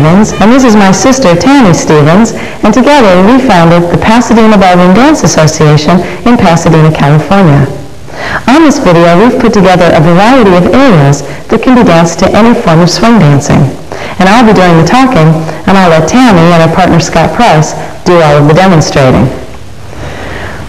Stevens, and this is my sister, Tammy Stevens, and together we founded the Pasadena Ballroom Dance Association in Pasadena, California. On this video, we've put together a variety of areas that can be danced to any form of swing dancing. And I'll be doing the talking, and I'll let Tammy and her partner Scott Price do all of the demonstrating.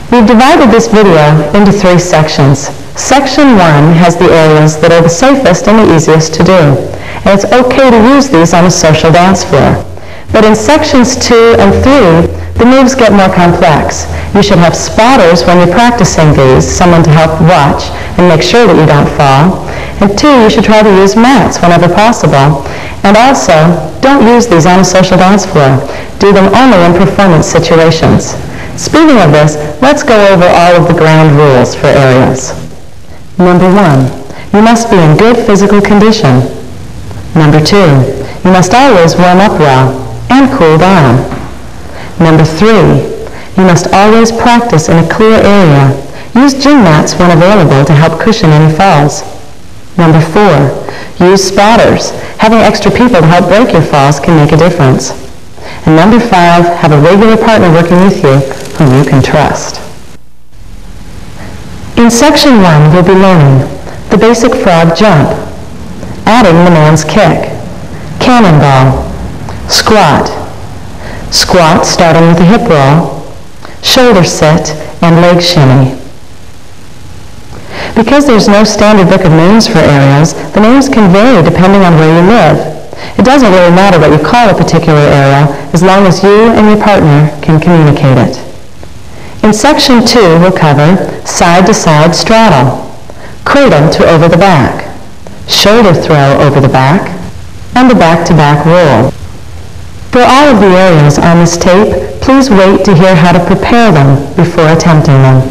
We've divided this video into 3 sections. Section 1 has the areas that are the safest and the easiest to do. And it's okay to use these on a social dance floor. But in sections 2 and 3, the moves get more complex. You should have spotters when you're practicing these, someone to help watch and make sure that you don't fall. And 2, you should try to use mats whenever possible. And also, don't use these on a social dance floor. Do them only in performance situations. Speaking of this, let's go over all of the ground rules for areas. Number 1, you must be in good physical condition. Number 2, you must always warm up well and cool down. Number 3, you must always practice in a clear area. Use gym mats when available to help cushion any falls. Number 4, use spotters. Having extra people to help break your falls can make a difference. And number 5, have a regular partner working with you whom you can trust. In section 1, we'll be learning the basic frog jump, adding the man's kick, cannonball, squat, squat starting with a hip roll, shoulder sit, and leg shimmy. Because there's no standard book of names for areas, the names can vary depending on where you live. It doesn't really matter what you call a particular area as long as you and your partner can communicate it. In section 2, we'll cover side-to-side straddle, cradle to over the back, shoulder throw over the back, and the back-to-back roll. For all of the areas on this tape, please wait to hear how to prepare them before attempting them.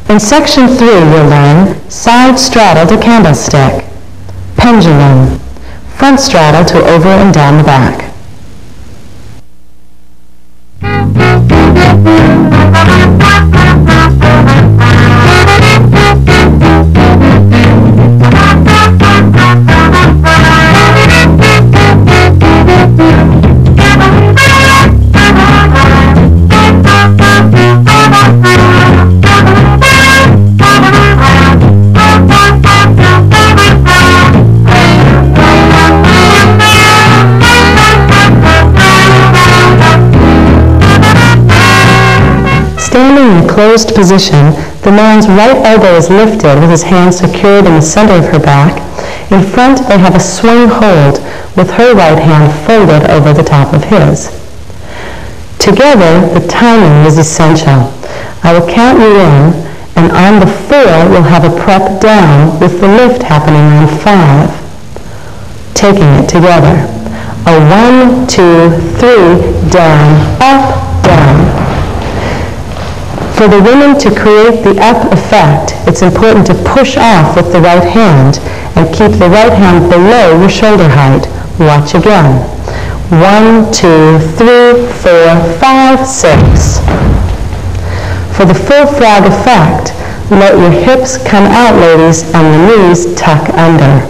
In section 3, we'll learn side straddle to candlestick, pendulum, front straddle to over and down the back. Standing in a closed position, the man's right elbow is lifted with his hand secured in the center of her back. In front, they have a swing hold with her right hand folded over the top of his. Together, the timing is essential. I will count you in, and on the 4, you'll have a prep down with the lift happening on 5. Taking it together. A 1, 2, 3, down, up, down. For the women to create the up effect, it's important to push off with the right hand and keep the right hand below your shoulder height. Watch again. 1, 2, 3, 4, 5, 6. For the full frog effect, let your hips come out, ladies, and the knees tuck under.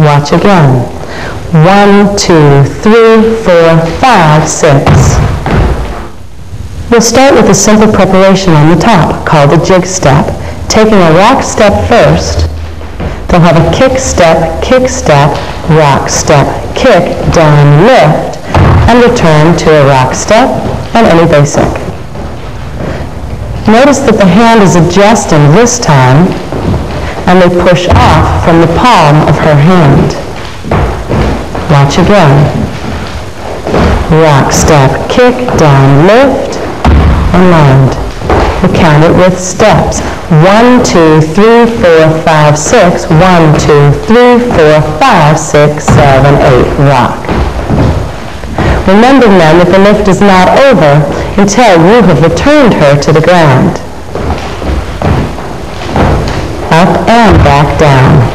Watch again. 1, 2, 3, 4, 5, 6. We'll start with a simple preparation on the top, called a jig step. Taking a rock step first, they'll have a kick step, rock step, kick, down, lift, and return to a rock step and any basic. Notice that the hand is adjusting this time, and they push off from the palm of her hand. Watch again. Rock step, kick, down, lift, and land. We'll count it with steps. 1, 2, 3, 4, 5, 6. 1, 2, 3, 4, 5, 6, 7, 8. Rock. Remember then that the lift is not over until you have returned her to the ground. Up and back down.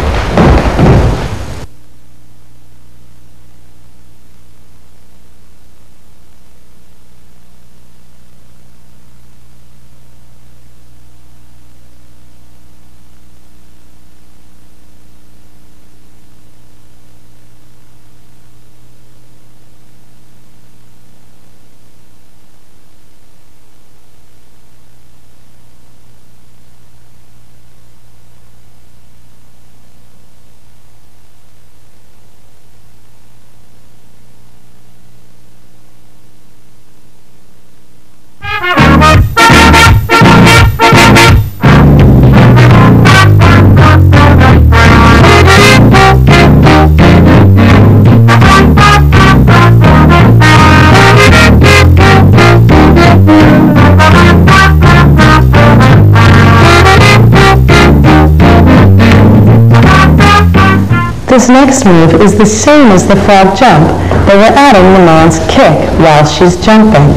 This next move is the same as the frog jump, but we're adding the man's kick while she's jumping.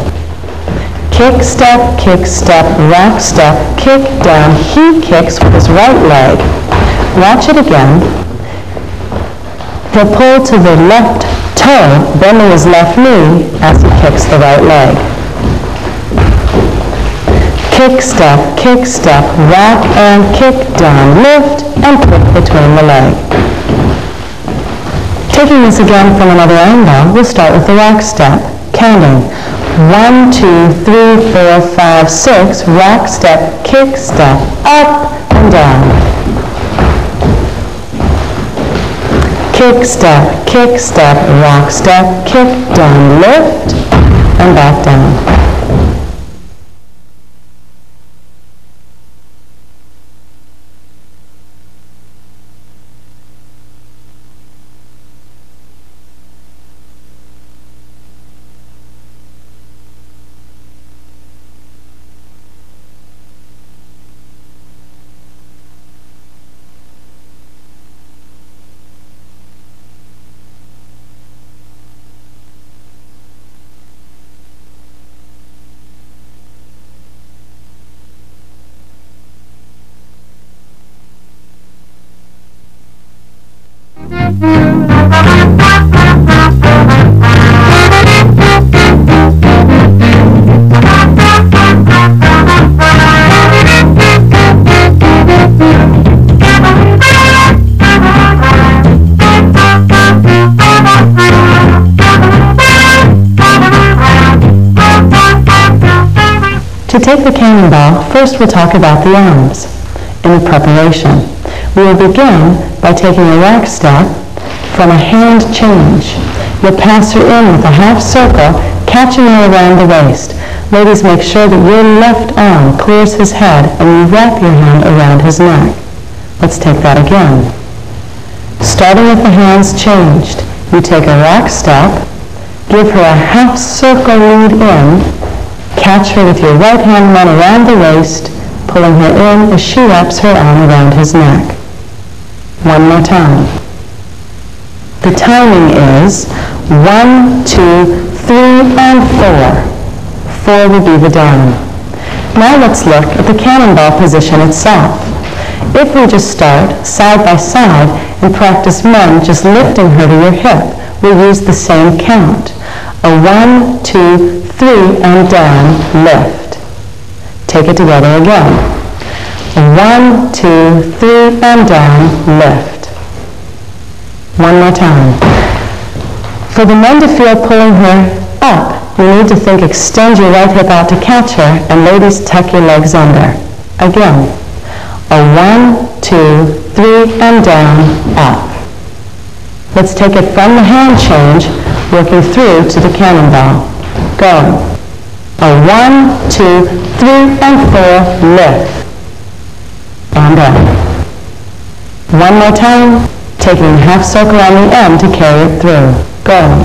Kick, step, rack step, kick, down. He kicks with his right leg. Watch it again. He'll pull to the left toe, bending his left knee as he kicks the right leg. Kick, step, rack and kick, down, lift, and kick between the leg. Taking this again from another angle, we'll start with the rack step, counting. 1, 2, 3, 4, 5, 6, rack step, kick step, up and down. Kick step, rack step, kick, down, lift, and back down. To take the cannonball, first we'll talk about the arms. In the preparation, we will begin by taking a rack step from a hand change. You'll pass her in with a half circle, catching her around the waist. Ladies, make sure that your left arm clears his head and you wrap your hand around his neck. Let's take that again. Starting with the hands changed, you take a rack step, give her a half circle lead in, catch her with your right hand run around the waist, pulling her in as she wraps her arm around his neck. One more time. The timing is 1, 2, 3, and 4. 4 will be the down. Now let's look at the cannonball position itself. If we just start side by side and practice men just lifting her to your hip, we'll use the same count. A 1, 2, 3, and down, lift. Take it together again. 1, 2, 3, and down, lift. One more time. For the men to feel pulling her up, you need to think extend your right hip out to catch her, and ladies, tuck your legs under. Again. A 1, 2, 3, and down, up. Let's take it from the hand change, working through to the cannonball. Going. A 1, 2, 3, and 4, lift. And up. One more time, taking a half circle on the end to carry it through. Going.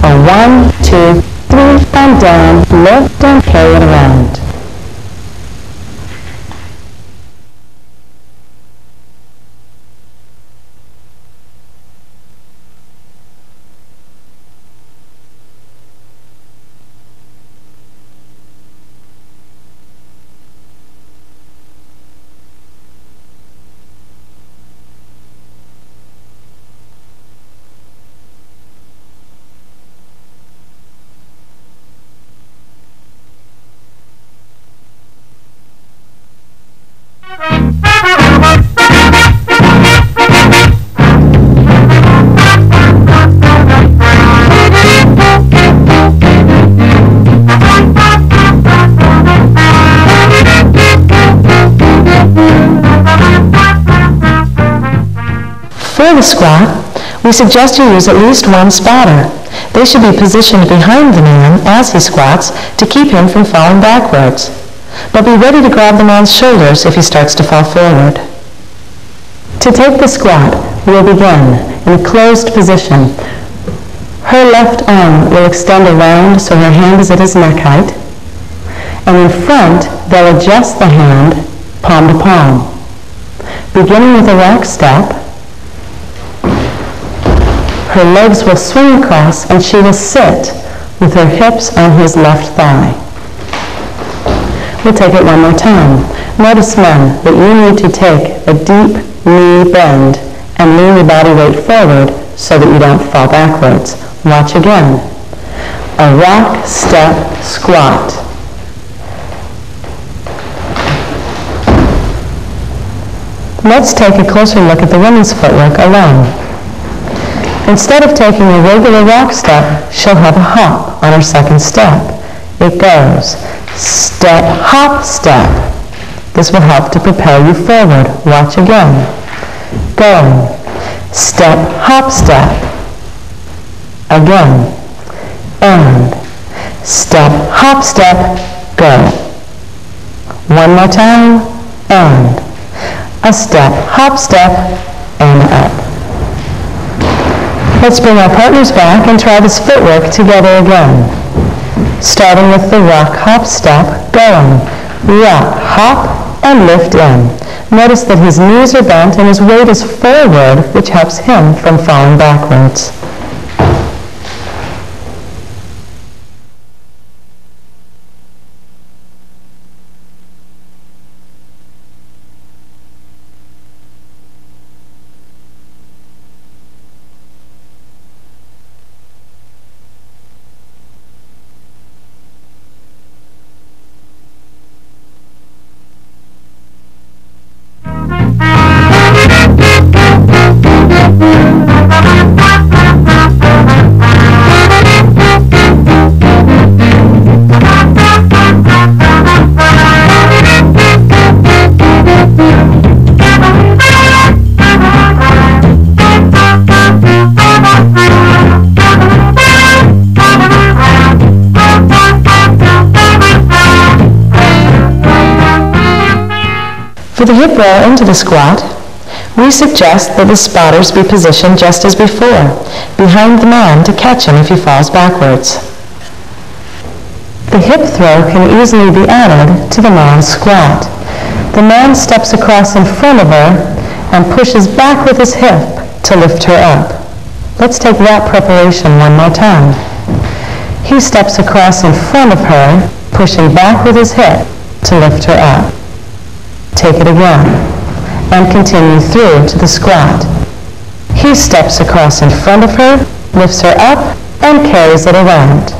A 1, 2, 3, and down, lift and carry it around. For the squat, we suggest you use at least one spotter. They should be positioned behind the man as he squats to keep him from falling backwards. But be ready to grab the man's shoulders if he starts to fall forward. To take the squat, we'll begin in a closed position. Her left arm will extend around so her hand is at his neck height. And in front, they'll adjust the hand palm to palm. Beginning with a rack step, her legs will swing across and she will sit with her hips on his left thigh. We'll take it one more time. Notice, men, that you need to take a deep knee bend and lean your body weight forward so that you don't fall backwards. Watch again. A rock, step, squat. Let's take a closer look at the woman's footwork alone. Instead of taking a regular rock step, she'll have a hop on her second step. It goes step, hop, step. This will help to propel you forward. Watch again. Going. Step, hop, step. Again. And. Step, hop, step. Go. One more time. And. A step, hop, step, and up. Let's bring our partners back and try this footwork together again. Starting with the rock, hop, step, going. Rock, hop, and lift in. Notice that his knees are bent and his weight is forward, which helps him from falling backwards. For the hip roll into the squat, we suggest that the spotters be positioned just as before, behind the man to catch him if he falls backwards. The hip throw can easily be added to the man's squat. The man steps across in front of her and pushes back with his hip to lift her up. Let's take that preparation one more time. He steps across in front of her, pushing back with his hip to lift her up. Take it again, and continue through to the squat. He steps across in front of her, lifts her up, and carries it around.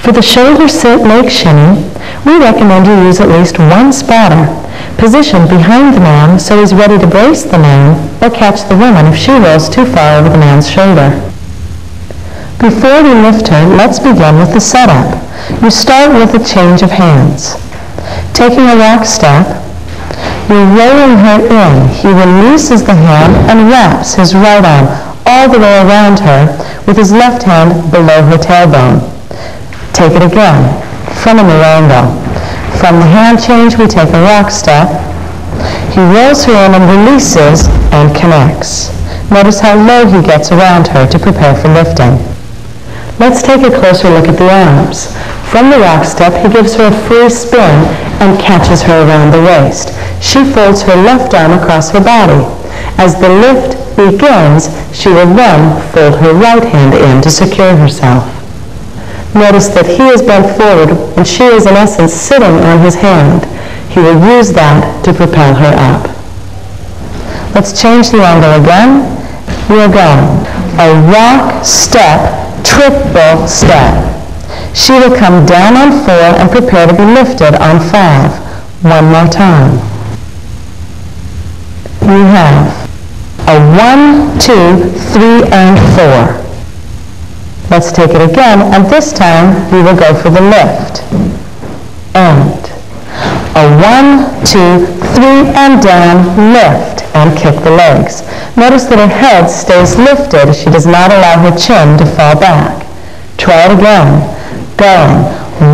For the shoulder sit leg shinny, we recommend you use at least one spotter, positioned behind the man so he's ready to brace the man or catch the woman if she rolls too far over the man's shoulder. Before we lift her, let's begin with the setup. You start with a change of hands. Taking a rock step, you're rolling her in. He releases the hand and wraps his right arm all the way around her with his left hand below her tailbone. Take it again, from a new angle. From the hand change, we take a rock step. He rolls her in and releases and connects. Notice how low he gets around her to prepare for lifting. Let's take a closer look at the arms. From the rock step, he gives her a free spin and catches her around the waist. She folds her left arm across her body. As the lift begins, she will then fold her right hand in to secure herself. Notice that he is bent forward and she is in essence sitting on his hand. He will use that to propel her up. Let's change the angle again. We're going a rock, step, triple step. She will come down on 4 and prepare to be lifted on 5. One more time. We have a 1, 2, 3, and 4. Let's take it again, and this time we will go for the lift. And a 1, 2, 3, and down, lift, and kick the legs. Notice that her head stays lifted. She does not allow her chin to fall back. Try it again. Going.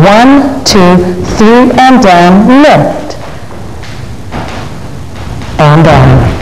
1, 2, 3, and down, lift. And down.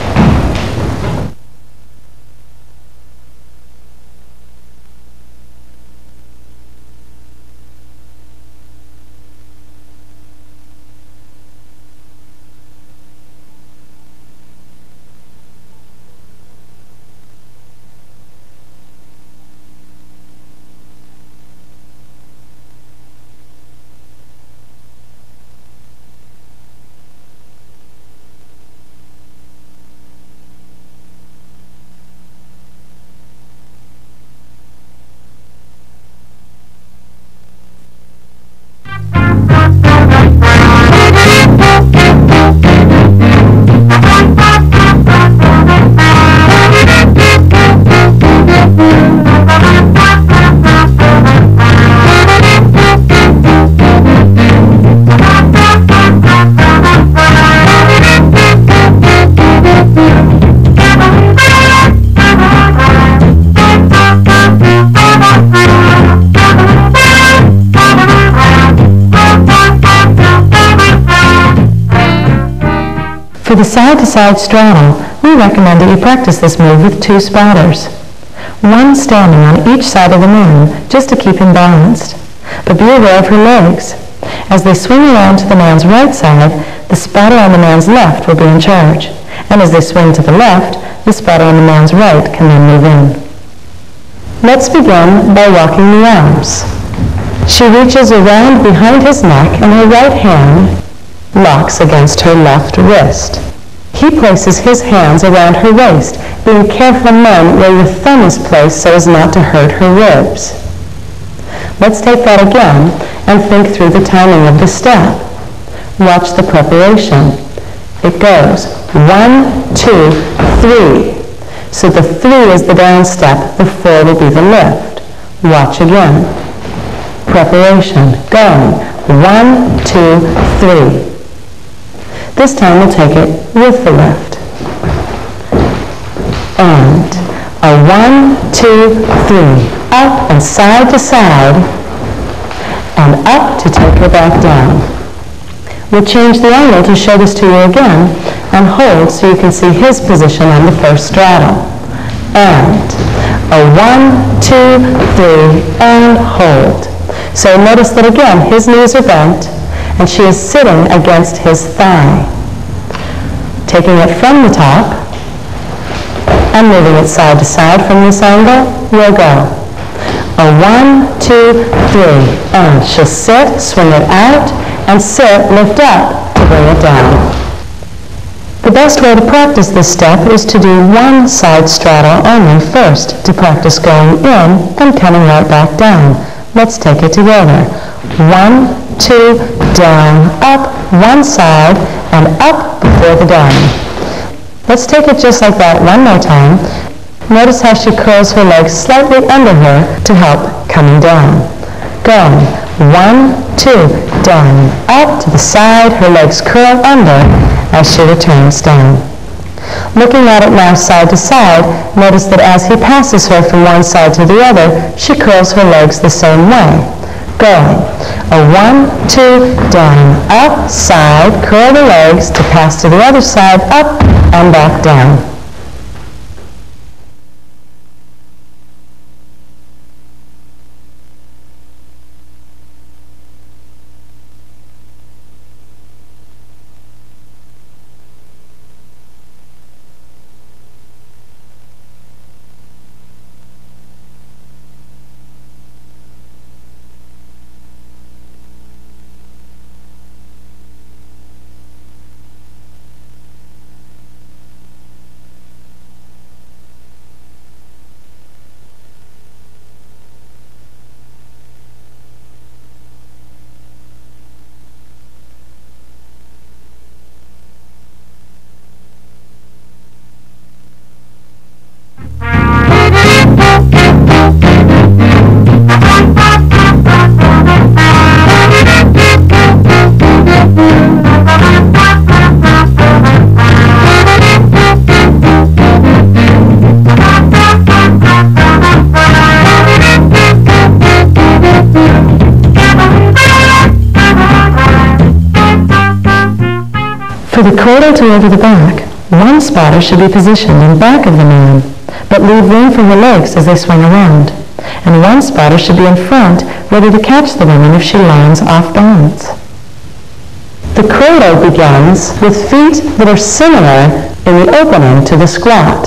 For the side-to-side straddle, we recommend that you practice this move with 2 spotters. One standing on each side of the man, just to keep him balanced. But be aware of her legs. As they swing around to the man's right side, the spotter on the man's left will be in charge. And as they swing to the left, the spotter on the man's right can then move in. Let's begin by walking the arms. She reaches around behind his neck and her right hand locks against her left wrist. He places his hands around her waist, being careful then where your thumb is placed so as not to hurt her ribs. Let's take that again and think through the timing of the step. Watch the preparation. It goes 1, 2, 3. So the 3 is the down step, the 4 will be the lift. Watch again. Preparation. Going 1, 2, 3. This time we'll take it with the lift. And a 1, 2, 3. Up and side to side, and up to take her back down. We'll change the angle to show this to you again, and hold so you can see his position on the first straddle. And a 1, 2, 3, and hold. So notice that again, his knees are bent, and she is sitting against his thigh. Taking it from the top and moving it side to side from this angle, we'll go. A 1, 2, 3, and she'll sit, swing it out, and sit, lift up to bring it down. The best way to practice this step is to do one side straddle only first, to practice going in and coming right back down. Let's take it together. 1, 2, down, up, one side, and up before the down. Let's take it just like that one more time. Notice how she curls her legs slightly under her to help coming down. Going 1, 2, down, up to the side, her legs curl under as she returns down. Looking at it now side to side, notice that as he passes her from one side to the other, she curls her legs the same way. Going a 1, 2, down, up, side, curl the legs to pass to the other side, up, and back down. For the cradle to over the back, one spotter should be positioned in back of the man, but leave room for her legs as they swing around. And one spotter should be in front, ready to catch the woman if she lands off balance. The cradle begins with feet that are similar in the opening to the squat.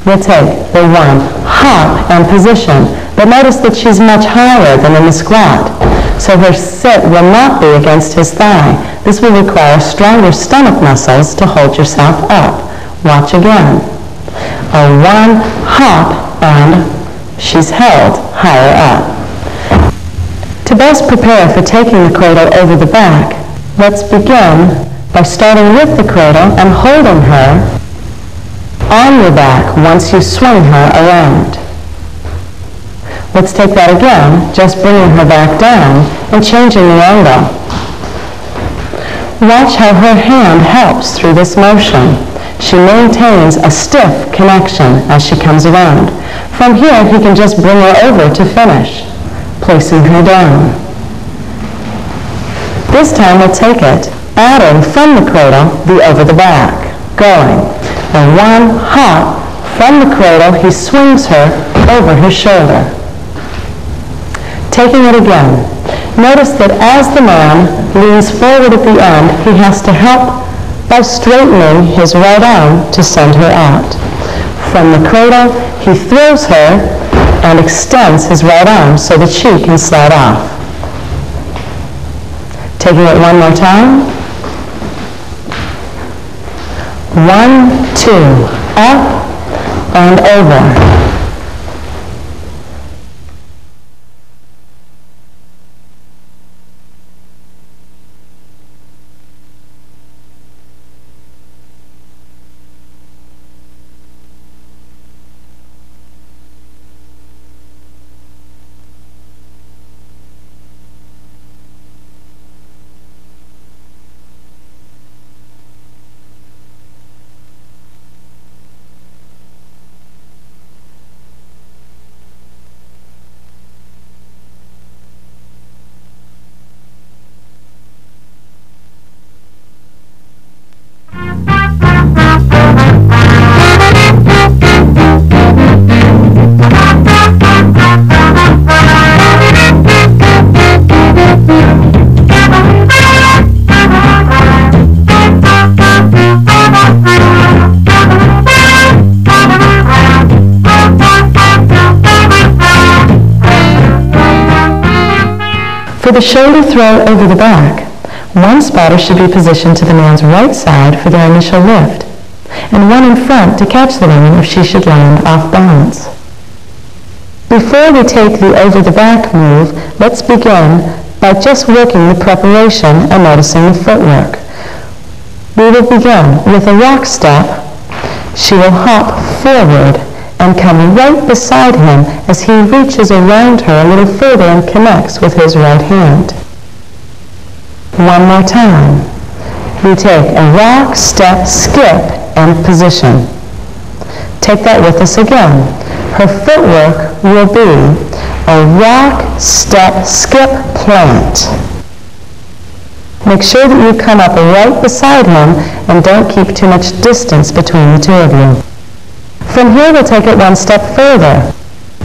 We'll take the one, hop, and position, but notice that she's much higher than in the squat, so her sit will not be against his thigh. This will require stronger stomach muscles to hold yourself up. Watch again. A one, hop, and she's held higher up. To best prepare for taking the cradle over the back, let's begin by starting with the cradle and holding her on your back once you swing her around. Let's take that again, just bringing her back down and changing the angle. Watch how her hand helps through this motion. She maintains a stiff connection as she comes around. From here, he can just bring her over to finish, placing her down. This time we'll take it, adding from the cradle the over the back, going. And one hop from the cradle, he swings her over his shoulder. Taking it again, notice that as the man leans forward at the end, he has to help by straightening his right arm to send her out. From the cradle, he throws her and extends his right arm so that she can slide off. Taking it one more time. 1, 2, up and over. For the shoulder throw over the back, one spotter should be positioned to the man's right side for their initial lift, and one in front to catch the woman if she should land off balance. Before we take the over the back move, let's begin by just working the preparation and noticing the footwork. We will begin with a rock step. She will hop forward and come right beside him as he reaches around her a little further and connects with his right hand. One more time. We take a rock, step, skip, and position. Take that with us again. Her footwork will be a rock, step, skip, plant. Make sure that you come up right beside him and don't keep too much distance between the two of you. From here, we'll take it one step further.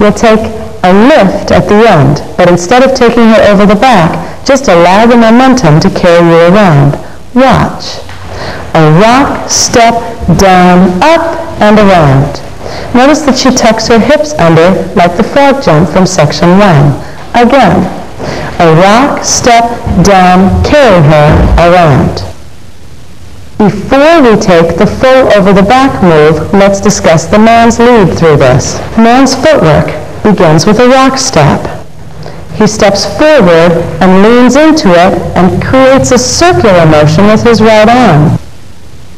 We'll take a lift at the end, but instead of taking her over the back, just allow the momentum to carry you around. Watch. A rock, step, down, up, and around. Notice that she tucks her hips under like the frog jump from section 1. Again. A rock, step, down, carry her around. Before we take the full over the back move, let's discuss the man's lead through this. Man's footwork begins with a rock step. He steps forward and leans into it and creates a circular motion with his right arm.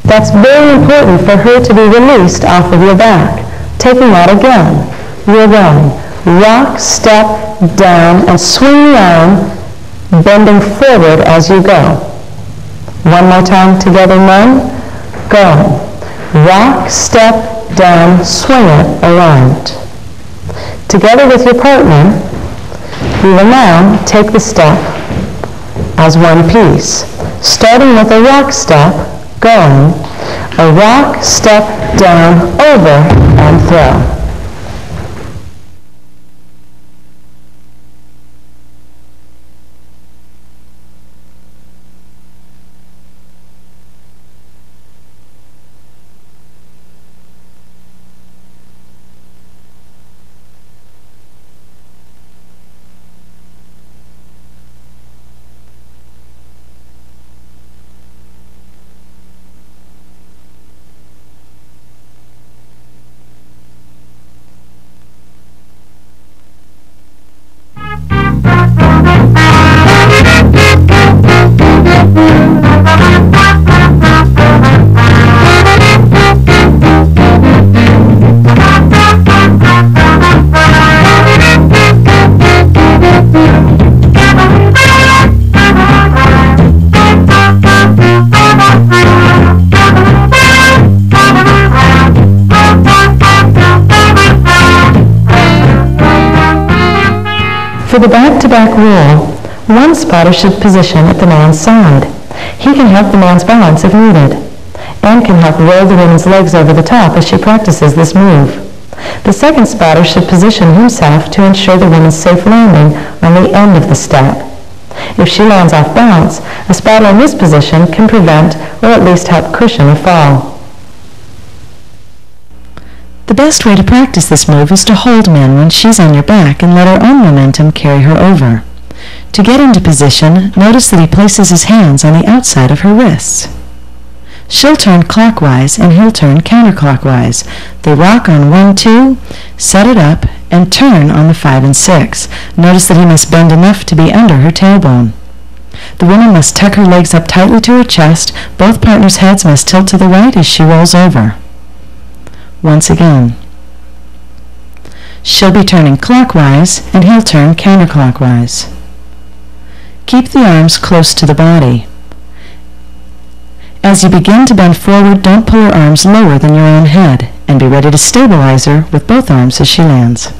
That's very important for her to be released off of your back. Taking that again. You're going rock, step, down, and swing the arm, bending forward as you go. One more time together, men. Go. Rock, step, down, swing it around. Together with your partner, we will now take the step as one piece, starting with a rock step, going a rock, step, down, over, and throw. For the back-to-back rule, one spotter should position at the man's side. He can help the man's balance if needed, and can help roll the woman's legs over the top as she practices this move. The second spotter should position himself to ensure the woman's safe landing on the end of the step. If she lands off balance, a spotter in this position can prevent or at least help cushion a fall. The best way to practice this move is to hold Min when she's on your back and let her own momentum carry her over. To get into position, notice that he places his hands on the outside of her wrists. She'll turn clockwise and he'll turn counterclockwise. They rock on 1, 2, set it up, and turn on the 5 and 6. Notice that he must bend enough to be under her tailbone. The woman must tuck her legs up tightly to her chest. Both partners' heads must tilt to the right as she rolls over. Once again. She'll be turning clockwise and he'll turn counterclockwise. Keep the arms close to the body. As you begin to bend forward, don't pull her arms lower than your own head, and be ready to stabilize her with both arms as she lands.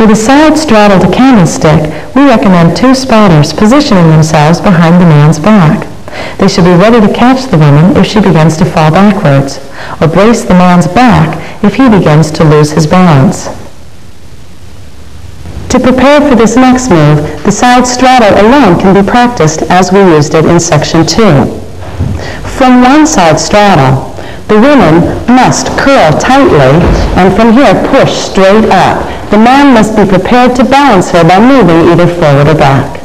For the side straddle to candlestick, we recommend 2 spotters positioning themselves behind the man's back. They should be ready to catch the woman if she begins to fall backwards, or brace the man's back if he begins to lose his balance. To prepare for this next move, the side straddle alone can be practiced as we used it in Section 2. From one side straddle, the woman must curl tightly and from here push straight up. The man must be prepared to balance her by moving either forward or back.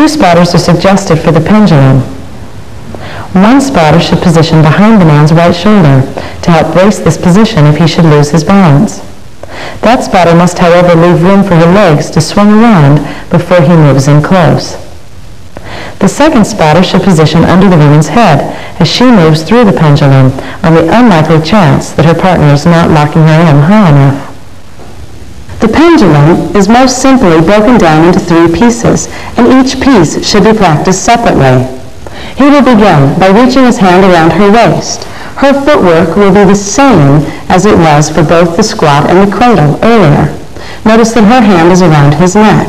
2 spotters are suggested for the pendulum. 1 spotter should position behind the man's right shoulder to help brace this position if he should lose his balance. That spotter must, however, leave room for her legs to swing around before he moves in close. The 2nd spotter should position under the woman's head as she moves through the pendulum on the unlikely chance that her partner is not locking her in high enough. The pendulum is most simply broken down into 3 pieces, and each piece should be practiced separately. He will begin by reaching his hand around her waist. Her footwork will be the same as it was for both the squat and the cradle earlier. Notice that her hand is around his neck.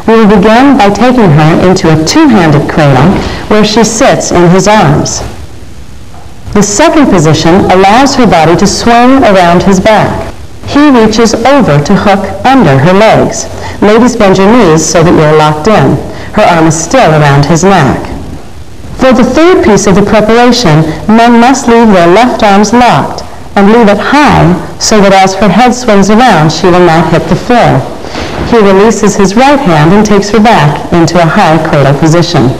We will begin by taking her into a 2-handed cradle where she sits in his arms. The 2nd position allows her body to swing around his back. He reaches over to hook under her legs. Ladies, bend your knees so that you're locked in. Her arm is still around his neck. For the 3rd piece of the preparation, men must leave their left arms locked and leave it high so that as her head swings around, she will not hit the floor. He releases his right hand and takes her back into a high cradle position.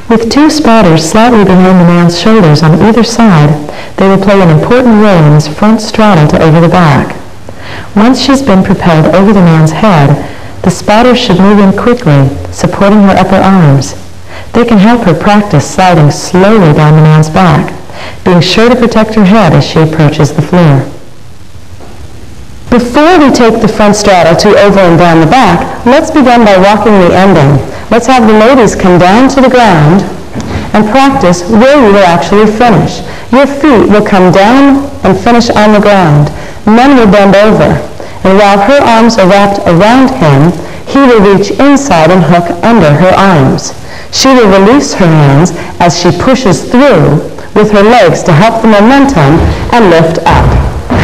With 2 spotters slightly behind the man's shoulders on either side, they will play an important role in his front straddle to over the back. Once she's been propelled over the man's head, the spotters should move in quickly, supporting her upper arms. They can help her practice sliding slowly down the man's back, being sure to protect her head as she approaches the floor. Before we take the front straddle to over and down the back, let's begin by walking the ending. Let's have the ladies come down to the ground and practice where you will actually finish. Your feet will come down and finish on the ground. Men will bend over, and while her arms are wrapped around him, he will reach inside and hook under her arms. She will release her hands as she pushes through with her legs to help the momentum and lift up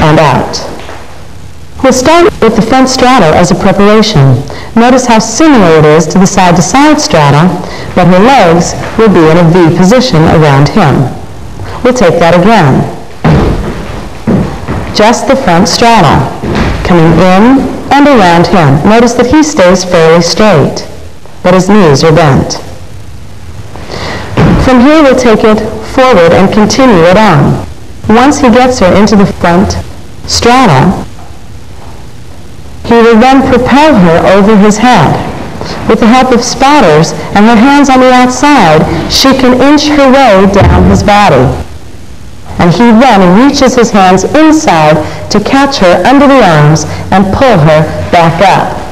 and out. We'll start with the front straddle as a preparation. Notice how similar it is to the side-to-side straddle, but her legs will be in a V position around him. We'll take that again. Just the front straddle, coming in and around him. Notice that he stays fairly straight, but his knees are bent. From here, we'll take it forward and continue it on. Once he gets her into the front straddle, he will then propel her over his head. With the help of spotters and her hands on the outside, she can inch her way down his body. And he then reaches his hands inside to catch her under the arms and pull her back up.